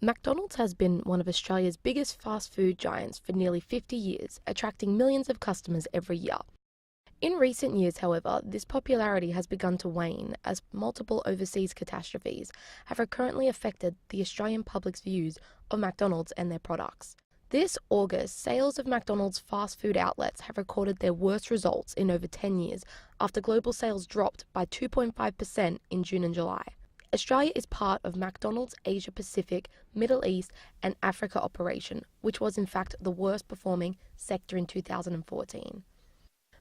McDonald's has been one of Australia's biggest fast food giants for nearly 50 years, attracting millions of customers every year. In recent years, however, this popularity has begun to wane as multiple overseas catastrophes have recurrently affected the Australian public's views of McDonald's and their products. This August, sales of McDonald's fast food outlets have recorded their worst results in over 10 years after global sales dropped by 2.5% in June and July. Australia is part of McDonald's Asia Pacific, Middle East and Africa operation, which was in fact the worst performing sector in 2014.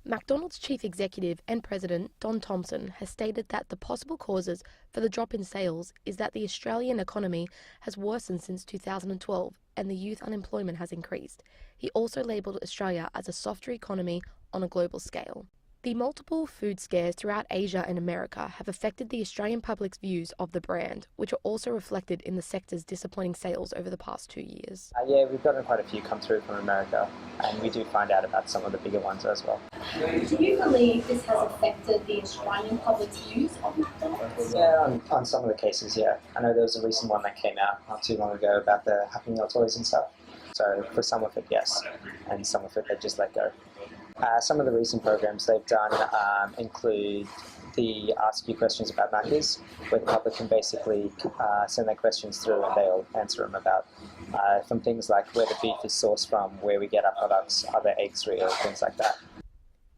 McDonald's chief executive and president Don Thompson has stated that the possible causes for the drop in sales is that the Australian economy has worsened since 2012 and the youth unemployment has increased. He also labelled Australia as a softer economy on a global scale. The multiple food scares throughout Asia and America have affected the Australian public's views of the brand, which are also reflected in the sector's disappointing sales over the past 2 years. Yeah, we've gotten quite a few come through from America, and we do find out about some of the bigger ones as well. Do you believe this has affected the Australian public's views of McDonald's? Yeah, on some of the cases, yeah. I know there was a recent one that came out not too long ago about the Happy Meal toys and stuff. So for some of it, yes, and some of it they just let go. Some of the recent programs they've done include the Ask You Questions About Maccas, where the public can basically send their questions through and they'll answer them about from things like where the beef is sourced from, where we get our products, are the eggs real, things like that.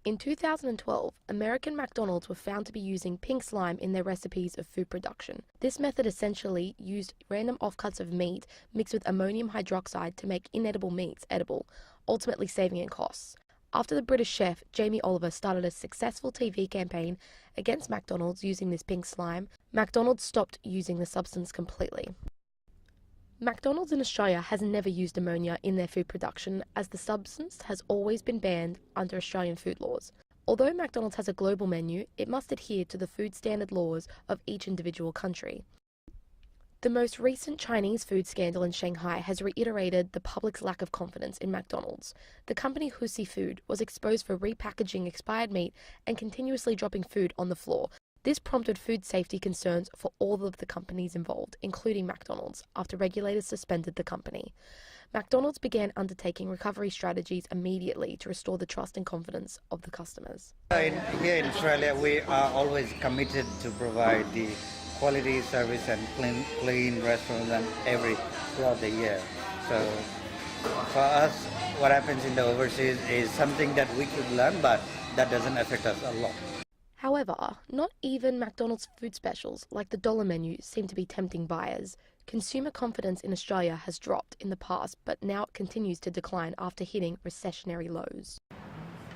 In 2012, American McDonald's were found to be using pink slime in their recipes of food production. This method essentially used random offcuts of meat mixed with ammonium hydroxide to make inedible meats edible, ultimately saving in costs. After the British chef Jamie Oliver started a successful TV campaign against McDonald's using this pink slime, McDonald's stopped using the substance completely. McDonald's in Australia has never used ammonia in their food production, as the substance has always been banned under Australian food laws. Although McDonald's has a global menu, it must adhere to the food standard laws of each individual country. The most recent Chinese food scandal in Shanghai has reiterated the public's lack of confidence in McDonald's. The company Husi Food was exposed for repackaging expired meat and continuously dropping food on the floor. This prompted food safety concerns for all of the companies involved, including McDonald's, after regulators suspended the company. McDonald's began undertaking recovery strategies immediately to restore the trust and confidence of the customers. Here in Australia, we are always committed to provide the quality service and clean restaurants throughout the year. So for us, what happens in the overseas is something that we could learn, but that doesn't affect us a lot. However, not even McDonald's food specials like the dollar menu seem to be tempting buyers. Consumer confidence in Australia has dropped in the past, but now it continues to decline after hitting recessionary lows.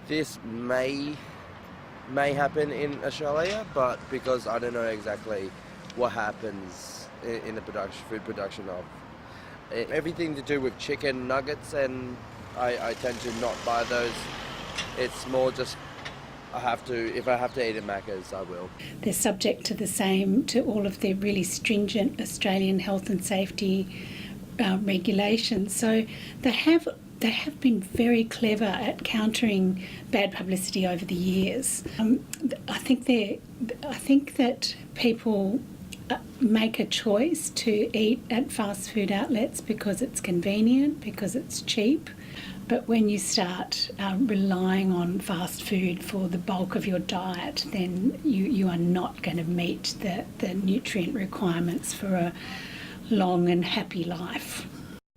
This may happen in Australia, but because I don't know exactly what happens in the food production of everything to do with chicken nuggets, and I tend to not buy those. It's more just if I have to eat at Macca's, I will. They're subject to all of the really stringent Australian health and safety regulations. So they have been very clever at countering bad publicity over the years. I think that people make a choice to eat at fast food outlets because it's convenient, because it's cheap. But when you start relying on fast food for the bulk of your diet, then you are not going to meet the nutrient requirements for a long and happy life.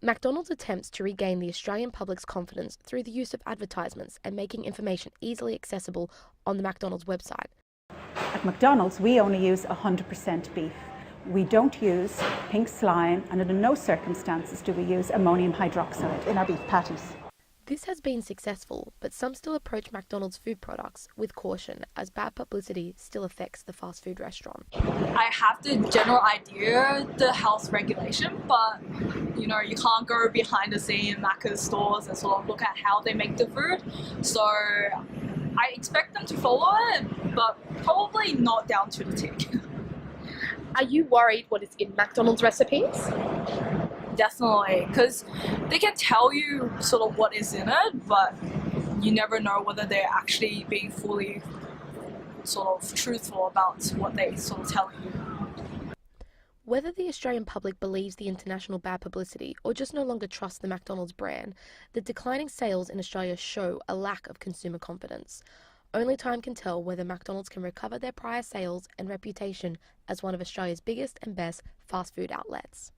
McDonald's attempts to regain the Australian public's confidence through the use of advertisements and making information easily accessible on the McDonald's website. At McDonald's, we only use 100% beef. We don't use pink slime, and under no circumstances do we use ammonium hydroxide in our beef patties. This has been successful, but some still approach McDonald's food products with caution, as bad publicity still affects the fast food restaurant. I have the general idea, the health regulation, but you can't go behind the scene in Macca's stores and sort of look at how they make the food. So I expect them to follow it, but probably not down to the tick. Are you worried what is in McDonald's recipes? Definitely, because they can tell you sort of what is in it, but you never know whether they're actually being fully sort of truthful about what they sort of telling you. Whether the Australian public believes the international bad publicity or just no longer trusts the McDonald's brand, the declining sales in Australia show a lack of consumer confidence. Only time can tell whether McDonald's can recover their prior sales and reputation as one of Australia's biggest and best fast food outlets.